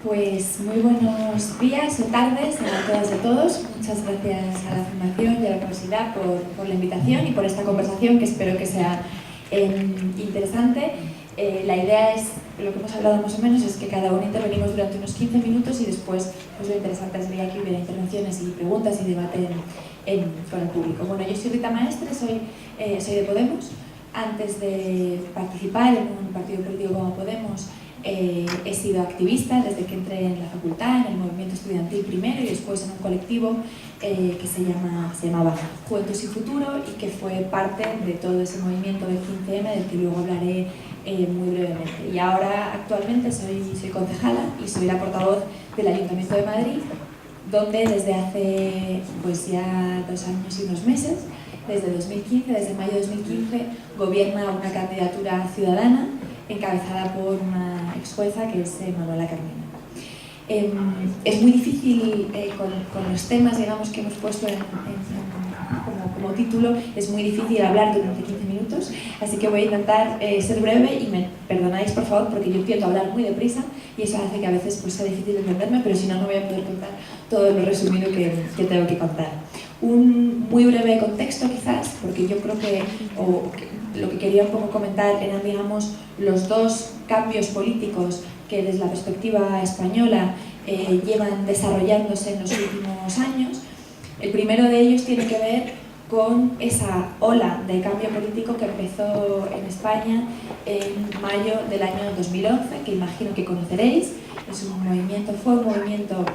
Pues muy buenos días o tardes a todas y a todos. Muchas gracias a la Fundación y a la Universidad por la invitación y por esta conversación que espero que sea interesante. La idea es, lo que hemos hablado más o menos, es que cada uno intervenimos durante unos 15 minutos y después pues lo interesante sería que hubiera intervenciones y preguntas y debate con el público. Bueno, yo soy Rita Maestre, soy de Podemos. Antes de participar en un partido político como Podemos, he sido activista desde que entré en la facultad, en el movimiento estudiantil primero y después en un colectivo que se llamaba Juventud Sin Futuro y que fue parte de todo ese movimiento del 15M del que luego hablaré muy brevemente. Y ahora actualmente soy concejala y soy la portavoz del Ayuntamiento de Madrid, donde desde hace pues ya 2 años y unos meses, desde mayo de 2015, gobierna una candidatura ciudadana encabezada por una ex jueza que es Manuela Carmena. Es muy difícil con los temas, digamos, que hemos puesto como título, es muy difícil hablar durante 15 minutos, así que voy a intentar ser breve y me perdonáis por favor porque yo tiendo a hablar muy deprisa y eso hace que a veces pues, sea difícil entenderme, pero si no, no voy a poder contar todo lo resumido que tengo que contar. Un muy breve contexto quizás, porque yo creo que lo que quería un poco comentar eran, digamos, los dos cambios políticos que desde la perspectiva española llevan desarrollándose en los últimos años. El primero de ellos tiene que ver con esa ola de cambio político que empezó en España en mayo del año 2011, que imagino que conoceréis. Fue un movimiento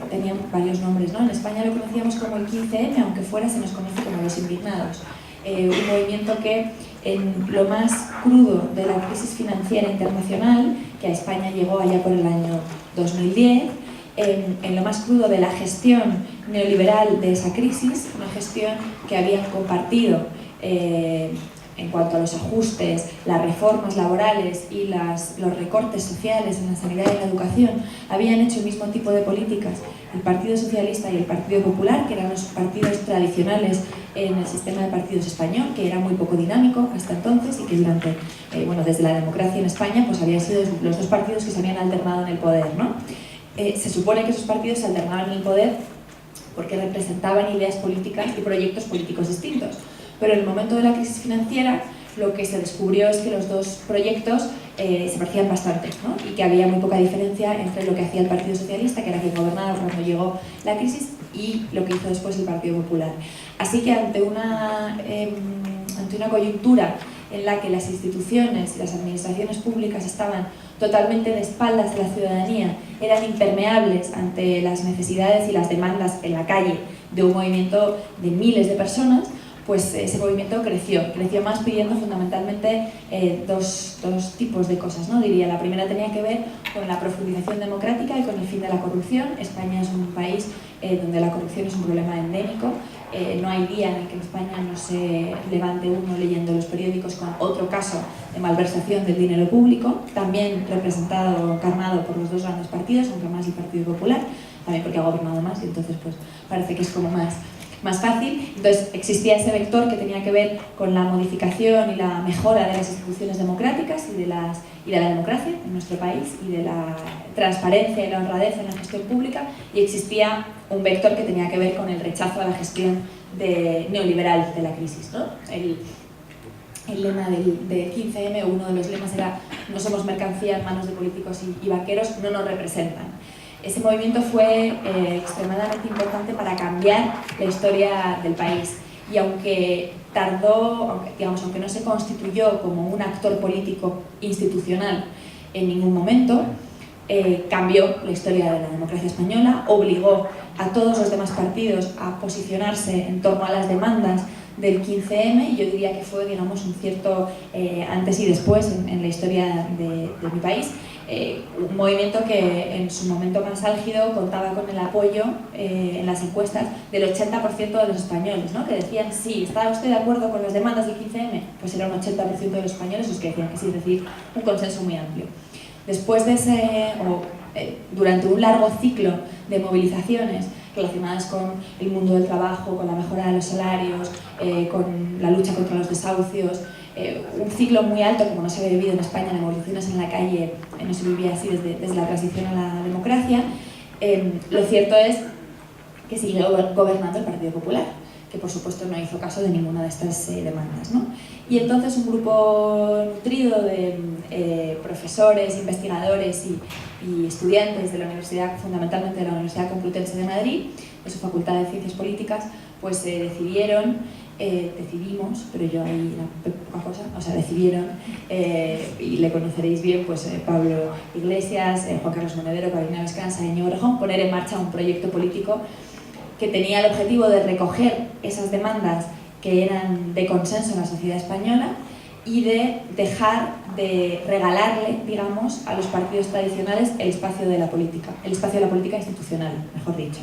tenían varios nombres, ¿no? En España lo conocíamos como el 15M, aunque fuera se nos conoce como los indignados. Un movimiento que en lo más crudo de la crisis financiera internacional, que a España llegó allá por el año 2010, en lo más crudo de la gestión neoliberal de esa crisis, una gestión que habían compartido en cuanto a los ajustes, las reformas laborales y los recortes sociales en la sanidad y en la educación, habían hecho el mismo tipo de políticas el Partido Socialista y el Partido Popular, que eran los partidos tradicionales en el sistema de partidos español, que era muy poco dinámico hasta entonces y que durante, desde la democracia en España, pues habían sido los dos partidos que se habían alternado en el poder, ¿no? Se supone que esos partidos se alternaban en el poder porque representaban ideas políticas y proyectos políticos distintos. Pero en el momento de la crisis financiera, lo que se descubrió es que los dos proyectos se parecían bastante, ¿no? Y que había muy poca diferencia entre lo que hacía el Partido Socialista, que era quien gobernaba cuando llegó la crisis, y lo que hizo después el Partido Popular. Así que ante una coyuntura en la que las instituciones y las administraciones públicas estaban totalmente de espaldas de la ciudadanía, eran impermeables ante las necesidades y las demandas en la calle de un movimiento de miles de personas, pues ese movimiento creció más pidiendo fundamentalmente dos tipos de cosas, ¿no? Diría, la primera tenía que ver con la profundización democrática y con el fin de la corrupción. España es un país donde la corrupción es un problema endémico. No hay día en el que en España no se levante uno leyendo los periódicos con otro caso de malversación del dinero público, también representado, encarnado por los dos grandes partidos, aunque más el Partido Popular, también porque ha gobernado más y entonces pues parece que es como más fácil. Entonces existía ese vector que tenía que ver con la modificación y la mejora de las instituciones democráticas y de la democracia en nuestro país y de la transparencia y la honradez en la gestión pública, y existía un vector que tenía que ver con el rechazo a la gestión neoliberal de la crisis, ¿no? El lema del 15M, uno de los lemas era: no somos mercancía en manos de políticos y banqueros, no nos representan. Ese movimiento fue extremadamente importante para cambiar la historia del país, y aunque aunque no se constituyó como un actor político institucional en ningún momento, cambió la historia de la democracia española, obligó a todos los demás partidos a posicionarse en torno a las demandas del 15M, y yo diría que fue, digamos, un cierto antes y después en la historia de mi país. Un movimiento que en su momento más álgido contaba con el apoyo en las encuestas del 80% de los españoles, ¿no? Que decían sí, ¿está usted de acuerdo con las demandas del 15M? Pues era un 80% de los españoles los que decían que sí, es decir, un consenso muy amplio. Después de durante un largo ciclo de movilizaciones relacionadas con el mundo del trabajo, con la mejora de los salarios, con la lucha contra los desahucios, un ciclo muy alto, como no se había vivido en España, en movilizaciones en la calle, no se vivía así desde la transición a la democracia. Lo cierto es que siguió gobernando el Partido Popular, que por supuesto no hizo caso de ninguna de estas demandas, ¿no? Y entonces un grupo nutrido de profesores, investigadores y estudiantes de la universidad, fundamentalmente de la Universidad Complutense de Madrid, de su Facultad de Ciencias Políticas, pues decidimos, pero yo ahí era poca cosa, o sea, decidieron, y le conoceréis bien, pues Pablo Iglesias, Juan Carlos Monedero, Carolina Vescanza y Íñigo Errejón, poner en marcha un proyecto político que tenía el objetivo de recoger esas demandas que eran de consenso en la sociedad española y de dejar de regalarle, digamos, a los partidos tradicionales el espacio de la política institucional, mejor dicho.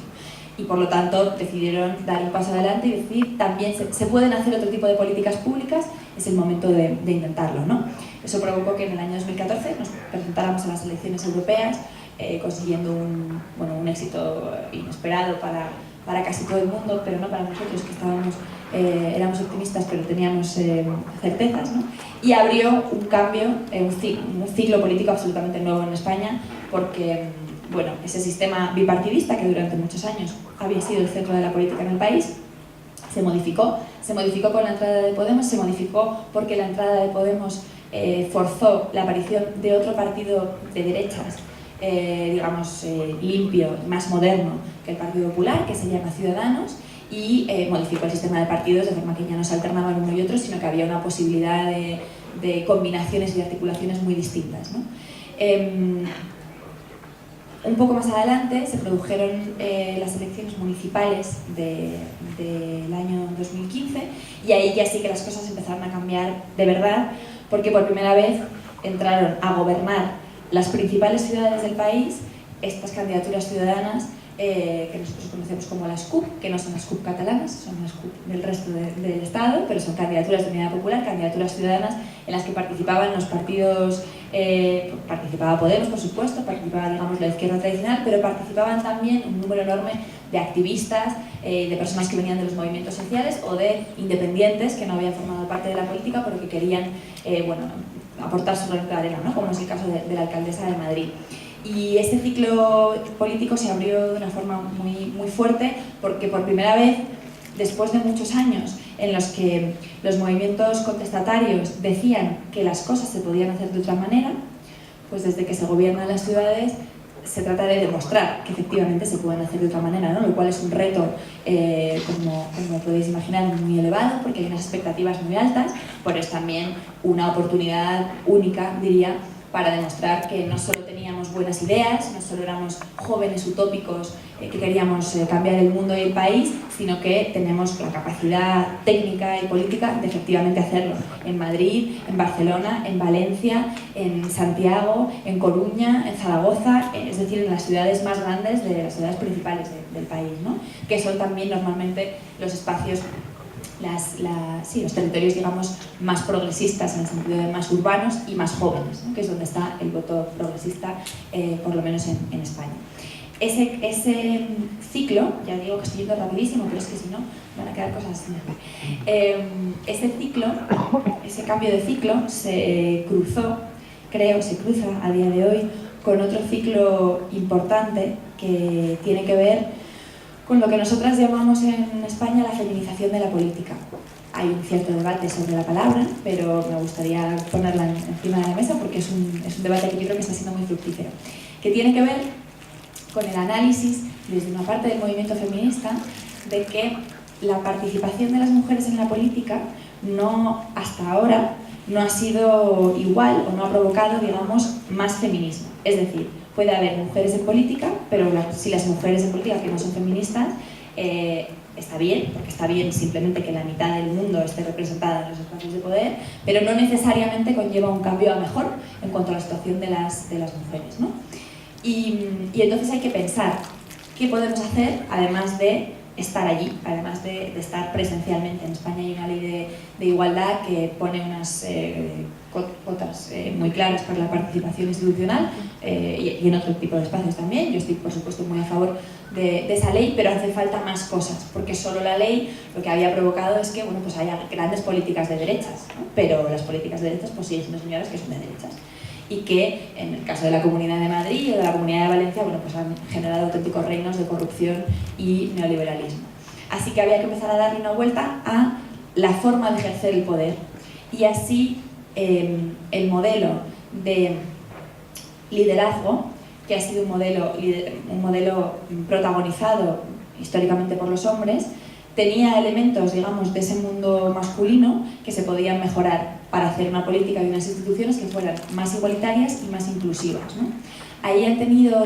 Y por lo tanto decidieron dar un paso adelante y decir, también se pueden hacer otro tipo de políticas públicas, es el momento de intentarlo, ¿no? Eso provocó que en el año 2014 nos presentáramos a las elecciones europeas, consiguiendo un éxito inesperado para casi todo el mundo, pero no para nosotros, que éramos optimistas, pero teníamos certezas, ¿no? Y abrió un cambio, un ciclo político absolutamente nuevo en España, porque ese sistema bipartidista que durante muchos años había sido el centro de la política en el país, se modificó con la entrada de Podemos, se modificó porque la entrada de Podemos forzó la aparición de otro partido de derechas, limpio, más moderno que el Partido Popular, que se llama Ciudadanos, y modificó el sistema de partidos de forma que ya no se alternaban uno y otro, sino que había una posibilidad de combinaciones y articulaciones muy distintas, ¿no? Un poco más adelante se produjeron las elecciones municipales del año 2015 y ahí ya sí que las cosas empezaron a cambiar de verdad, porque por primera vez entraron a gobernar las principales ciudades del país estas candidaturas ciudadanas que nosotros conocemos como las CUP, que no son las CUP catalanas, son las CUP del resto del Estado, pero son candidaturas de unidad popular, candidaturas ciudadanas en las que participaban los partidos, participaba Podemos, por supuesto, participaba, digamos, la izquierda tradicional, pero participaban también un número enorme de activistas, de personas que venían de los movimientos sociales o de independientes que no habían formado parte de la política, pero que querían, aportar su granito de arena, ¿no? Como es el caso de la alcaldesa de Madrid. Y este ciclo político se abrió de una forma muy, muy fuerte porque por primera vez, después de muchos años en los que los movimientos contestatarios decían que las cosas se podían hacer de otra manera, pues desde que se gobiernan las ciudades se trata de demostrar que efectivamente se pueden hacer de otra manera, ¿no? Lo cual es un reto, como podéis imaginar, muy elevado, porque hay unas expectativas muy altas, pero es también una oportunidad única, diría, para demostrar que no solo teníamos buenas ideas, no solo éramos jóvenes utópicos que queríamos cambiar el mundo y el país, sino que tenemos la capacidad técnica y política de efectivamente hacerlo. En Madrid, en Barcelona, en Valencia, en Santiago, en Coruña, en Zaragoza, es decir, en las ciudades más grandes de las ciudades principales del país, ¿no? Que son también normalmente los espacios, los territorios, digamos, más progresistas en el sentido de más urbanos y más jóvenes, ¿no? Que es donde está el voto progresista, por lo menos en España. Ese ciclo, ya digo que estoy yendo rapidísimo, pero es que si no van a quedar cosas mejor. Ese ciclo, ese cambio de ciclo se cruza a día de hoy con otro ciclo importante que tiene que ver con lo que nosotras llamamos en España la feminización de la política. Hay un cierto debate sobre la palabra, pero me gustaría ponerla encima de la mesa porque es un debate que yo creo que está siendo muy fructífero, que tiene que ver con el análisis desde una parte del movimiento feminista de que la participación de las mujeres en la política hasta ahora no ha sido igual o no ha provocado, digamos, más feminismo. Es decir, puede haber mujeres en política, pero si las mujeres en política que no son feministas, está bien, porque está bien simplemente que la mitad del mundo esté representada en los espacios de poder, pero no necesariamente conlleva un cambio a mejor en cuanto a la situación de las mujeres, ¿no? Y entonces hay que pensar qué podemos hacer, además de estar allí, además de estar presencialmente. En España hay una ley de igualdad que pone unas cuotas muy claras para la participación institucional y en otro tipo de espacios también. Yo estoy, por supuesto, muy a favor de esa ley, pero hace falta más cosas, porque solo la ley lo que había provocado es que bueno, pues haya grandes políticas de derechas, ¿no? Pero las políticas de derechas pues siguen siendo señoras que son de derechas y que en el caso de la Comunidad de Madrid o de la Comunidad de Valencia bueno, pues han generado auténticos reinos de corrupción y neoliberalismo. Así que había que empezar a darle una vuelta a la forma de ejercer el poder y así el modelo de liderazgo, que ha sido un modelo protagonizado históricamente por los hombres, tenía elementos, digamos, de ese mundo masculino que se podían mejorar para hacer una política y unas instituciones que fueran más igualitarias y más inclusivas, ¿no? Ahí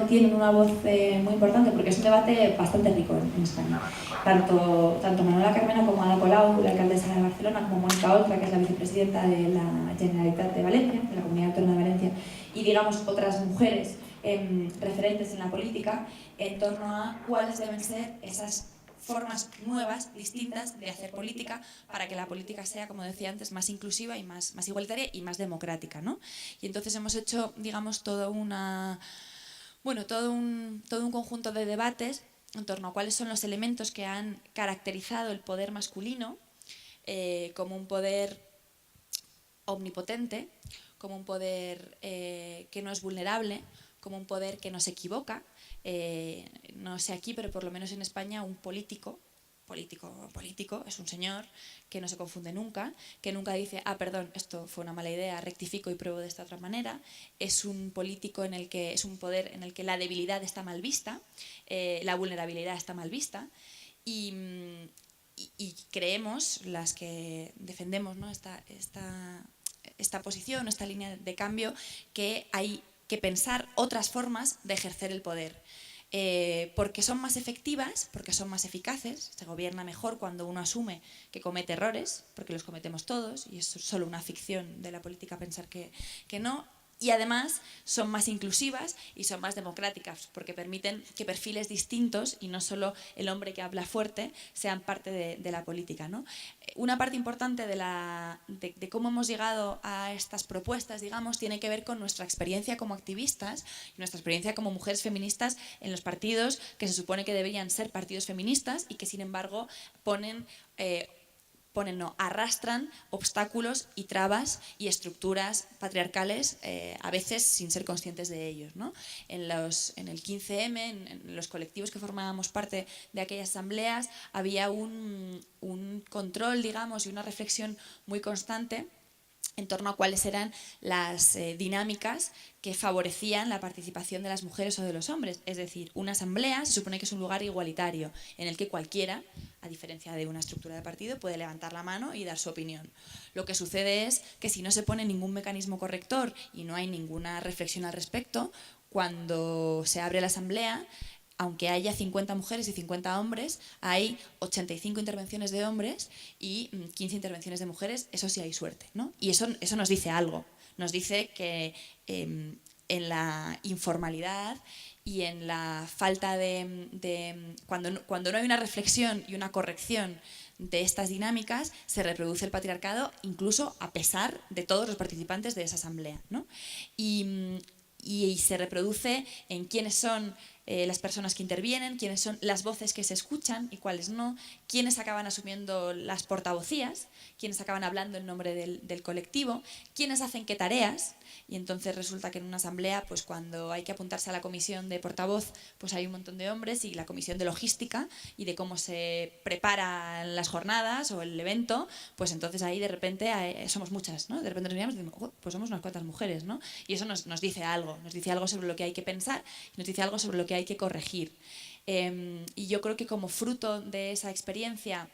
tienen una voz muy importante porque es un debate bastante rico en España. Tanto Manuela Carmena como Ada Colau, la alcaldesa de Barcelona, como Mónica Oltra, que es la vicepresidenta de la Generalitat de Valencia, de la Comunidad Autónoma de Valencia, y digamos otras mujeres referentes en la política en torno a cuáles deben ser esas formas nuevas, distintas de hacer política para que la política sea, como decía antes, más inclusiva y más igualitaria y más democrática, ¿no? Y entonces hemos hecho, digamos, todo un conjunto de debates en torno a cuáles son los elementos que han caracterizado el poder masculino como un poder omnipotente, como un poder que no es vulnerable, como un poder que no se equivoca. No sé aquí, pero por lo menos en España un político es un señor que no se confunde nunca, que nunca dice, perdón, esto fue una mala idea, rectifico y pruebo de esta otra manera. Es un político es un poder en el que la debilidad está mal vista, la vulnerabilidad está mal vista y creemos, las que defendemos, ¿no?, esta posición, esta línea de cambio, que hay que pensar otras formas de ejercer el poder. Porque son más efectivas, porque son más eficaces, se gobierna mejor cuando uno asume que comete errores, porque los cometemos todos, y es solo una ficción de la política pensar que no. Y además son más inclusivas y son más democráticas, porque permiten que perfiles distintos, y no solo el hombre que habla fuerte, sean parte de la política, ¿no? Una parte importante de cómo hemos llegado a estas propuestas, digamos, tiene que ver con nuestra experiencia como activistas y nuestra experiencia como mujeres feministas en los partidos que se supone que deberían ser partidos feministas y que, sin embargo, arrastran obstáculos y trabas y estructuras patriarcales, a veces sin ser conscientes de ellos, ¿no? En el 15M, en los colectivos que formábamos parte de aquellas asambleas, había un control, digamos, y una reflexión muy constante en torno a cuáles eran las dinámicas que favorecían la participación de las mujeres o de los hombres. Es decir, una asamblea se supone que es un lugar igualitario en el que cualquiera, a diferencia de una estructura de partido, puede levantar la mano y dar su opinión. Lo que sucede es que si no se pone ningún mecanismo corrector y no hay ninguna reflexión al respecto, cuando se abre la asamblea, aunque haya 50 mujeres y 50 hombres, hay 85 intervenciones de hombres y 15 intervenciones de mujeres. Eso sí hay suerte, ¿no? Y eso nos dice algo. Nos dice que en la informalidad y en la falta cuando no hay una reflexión y una corrección de estas dinámicas, se reproduce el patriarcado, incluso a pesar de todos los participantes de esa asamblea, ¿no? Y se reproduce en quiénes son las personas que intervienen, quiénes son las voces que se escuchan y cuáles no, quiénes acaban asumiendo las portavocías, quiénes acaban hablando en nombre del colectivo, quiénes hacen qué tareas. Y entonces resulta que en una asamblea, pues cuando hay que apuntarse a la comisión de portavoz, pues hay un montón de hombres, y la comisión de logística y de cómo se preparan las jornadas o el evento, pues entonces ahí de repente somos muchas, ¿no? De repente nos miramos y decimos, pues somos unas cuantas mujeres, ¿no? Y eso nos dice algo sobre lo que hay que pensar, nos dice algo sobre lo que hay que corregir. Y yo creo que como fruto de esa experiencia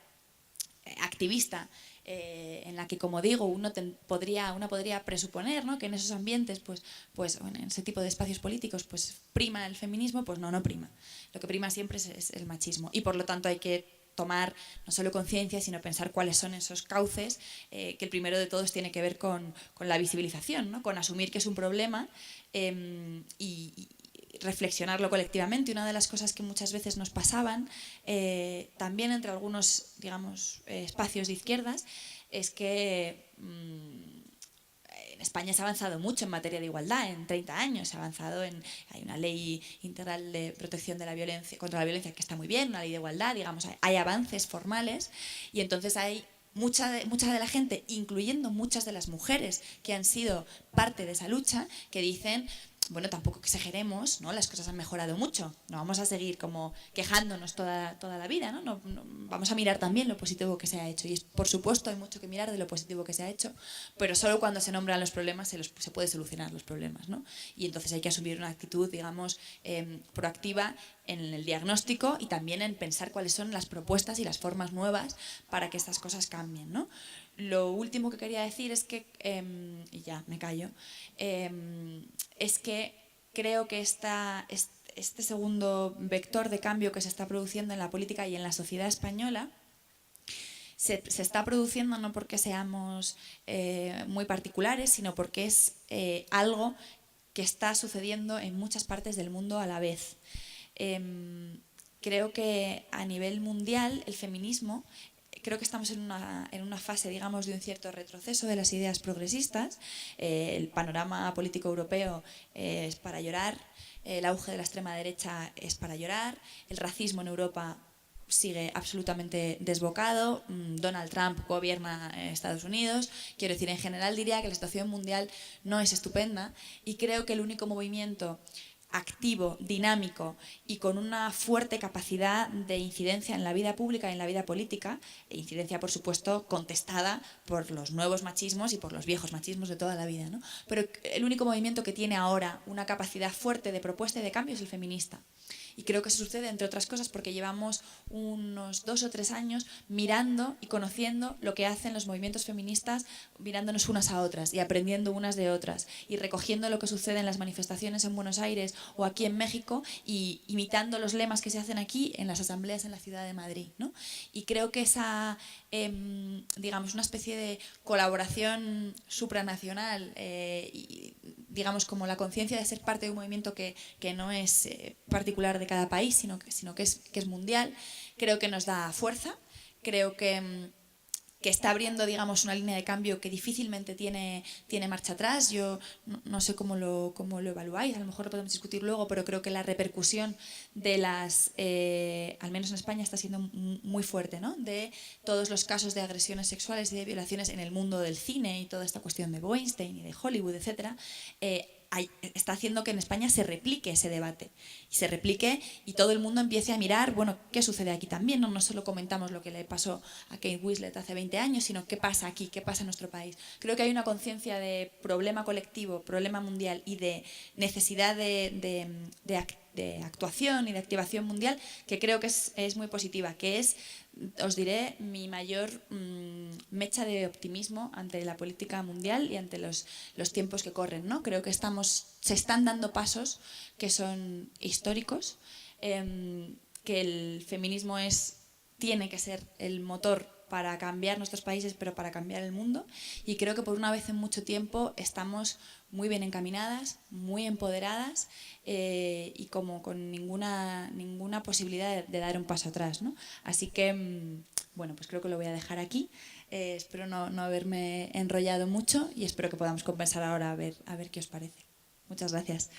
activista, en la que, como digo, una podría presuponer, ¿no?, que en esos ambientes, pues en ese tipo de espacios políticos, pues prima el feminismo, pues no prima. Lo que prima siempre es el machismo, y por lo tanto hay que tomar no solo conciencia, sino pensar cuáles son esos cauces, que el primero de todos tiene que ver con la visibilización, ¿no?, con asumir que es un problema y reflexionarlo colectivamente. Una de las cosas que muchas veces nos pasaban, también entre algunos, digamos, espacios de izquierdas, es que en España se ha avanzado mucho en materia de igualdad, en 30 años se ha avanzado hay una ley integral de protección de la violencia, contra la violencia que está muy bien, una ley de igualdad, digamos, hay avances formales y entonces hay mucha de la gente, incluyendo muchas de las mujeres que han sido parte de esa lucha, que dicen, bueno, tampoco exageremos, ¿no? Las cosas han mejorado mucho, no vamos a seguir como quejándonos toda la vida, ¿no? Vamos a mirar también lo positivo que se ha hecho y por supuesto hay mucho que mirar de lo positivo que se ha hecho, pero solo cuando se nombran los problemas se puede solucionar los problemas, ¿no? Y entonces hay que asumir una actitud, digamos, proactiva en el diagnóstico y también en pensar cuáles son las propuestas y las formas nuevas para que estas cosas cambien, ¿no? Lo último que quería decir es que, y ya me callo, es que creo que este segundo vector de cambio que se está produciendo en la política y en la sociedad española se está produciendo no porque seamos muy particulares, sino porque es algo que está sucediendo en muchas partes del mundo a la vez. Creo que a nivel mundial el feminismo, creo que estamos en una fase, digamos, de un cierto retroceso de las ideas progresistas. El panorama político europeo es para llorar, el auge de la extrema derecha es para llorar, el racismo en Europa sigue absolutamente desbocado, Donald Trump gobierna Estados Unidos, quiero decir, en general diría que la situación mundial no es estupenda y creo que el único movimiento activo, dinámico y con una fuerte capacidad de incidencia en la vida pública y en la vida política, e incidencia por supuesto contestada por los nuevos machismos y por los viejos machismos de toda la vida, ¿no? Pero el único movimiento que tiene ahora una capacidad fuerte de propuesta y de cambio es el feminista. Y creo que eso sucede, entre otras cosas, porque llevamos unos 2 o 3 años mirando y conociendo lo que hacen los movimientos feministas, mirándonos unas a otras y aprendiendo unas de otras y recogiendo lo que sucede en las manifestaciones en Buenos Aires o aquí en México y imitando los lemas que se hacen aquí en las asambleas en la ciudad de Madrid, ¿no? Y creo que esa, digamos, una especie de colaboración supranacional y digamos como la conciencia de ser parte de un movimiento que no es particular de cada país, sino que es mundial, creo que nos da fuerza, creo que está abriendo, digamos, una línea de cambio que difícilmente tiene marcha atrás. Yo no sé cómo lo evaluáis, a lo mejor lo podemos discutir luego, pero creo que la repercusión de las, al menos en España, está siendo muy fuerte, ¿no? De todos los casos de agresiones sexuales y de violaciones en el mundo del cine y toda esta cuestión de Weinstein y de Hollywood, etcétera, está haciendo que en España se replique ese debate y se replique y todo el mundo empiece a mirar, bueno, qué sucede aquí también, no solo comentamos lo que le pasó a Kate Winslet hace 20 años, sino qué pasa aquí, qué pasa en nuestro país. Creo que hay una conciencia de problema colectivo, problema mundial y de necesidad de actuación y de activación mundial que creo que es muy positiva, que es, os diré, mi mayor mecha de optimismo ante la política mundial y ante los tiempos que corren, ¿no? Creo que se están dando pasos que son históricos, que el feminismo tiene que ser el motor para cambiar nuestros países, pero para cambiar el mundo. Y creo que por una vez en mucho tiempo estamos muy bien encaminadas, muy empoderadas y como con ninguna posibilidad de dar un paso atrás, ¿no? Así que, bueno, pues creo que lo voy a dejar aquí. Espero no haberme enrollado mucho y espero que podamos conversar ahora a ver qué os parece. Muchas gracias.